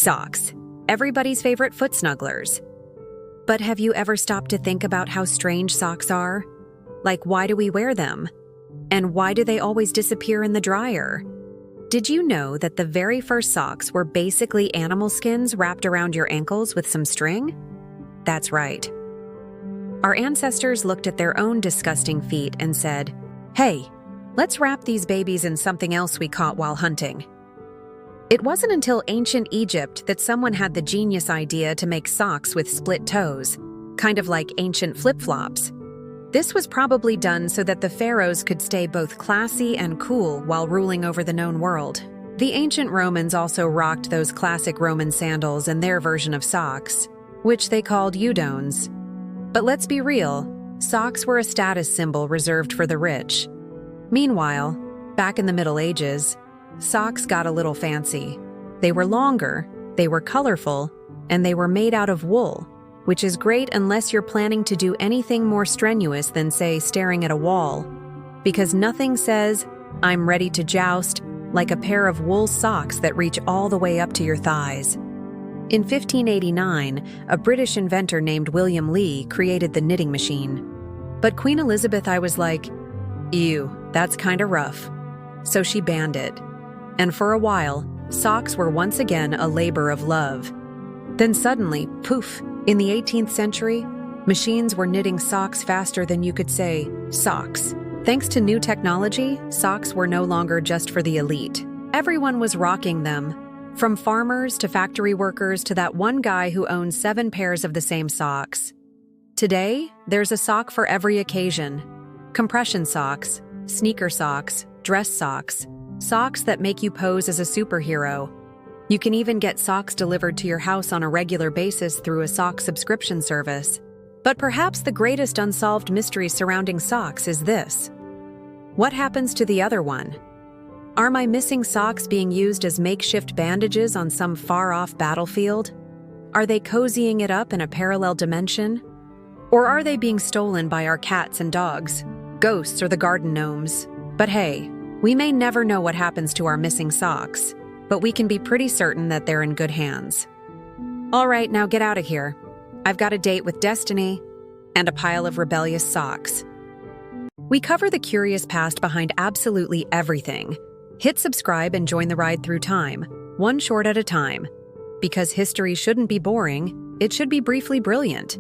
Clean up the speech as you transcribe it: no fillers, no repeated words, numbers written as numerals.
Socks, everybody's favorite foot snugglers. But have you ever stopped to think about how strange socks are? Like, why do we wear them? And why do they always disappear in the dryer? Did you know that the very first socks were basically animal skins wrapped around your ankles with some string? That's right. Our ancestors looked at their own disgusting feet and said, "Hey, let's wrap these babies in something else we caught while hunting." It wasn't until ancient Egypt that someone had the genius idea to make socks with split toes, kind of like ancient flip-flops. This was probably done so that the pharaohs could stay both classy and cool while ruling over the known world. The ancient Romans also rocked those classic Roman sandals and their version of socks, which they called udones. But let's be real, socks were a status symbol reserved for the rich. Meanwhile, back in the Middle Ages, socks got a little fancy. They were longer, they were colorful, and they were made out of wool, which is great unless you're planning to do anything more strenuous than, say, staring at a wall. Because nothing says, "I'm ready to joust," like a pair of wool socks that reach all the way up to your thighs. In 1589, a British inventor named William Lee created the knitting machine. But Queen Elizabeth I was like, "Ew, that's kinda rough." So she banned it. And for a while, socks were once again a labor of love. Then suddenly, poof, in the 18th century, machines were knitting socks faster than you could say, socks. Thanks to new technology, socks were no longer just for the elite. Everyone was rocking them, from farmers to factory workers to that one guy who owns 7 pairs of the same socks. Today, there's a sock for every occasion. Compression socks, sneaker socks, dress socks, socks that make you pose as a superhero. You can even get socks delivered to your house on a regular basis through a sock subscription service. But perhaps the greatest unsolved mystery surrounding socks is this. What happens to the other one? Are my missing socks being used as makeshift bandages on some far-off battlefield? Are they cozying it up in a parallel dimension? Or are they being stolen by our cats and dogs, ghosts or the garden gnomes? But hey, we may never know what happens to our missing socks, but we can be pretty certain that they're in good hands. All right, now get out of here. I've got a date with destiny and a pile of rebellious socks. We cover the curious past behind absolutely everything. Hit subscribe and join the ride through time, one short at a time. Because history shouldn't be boring, it should be briefly brilliant.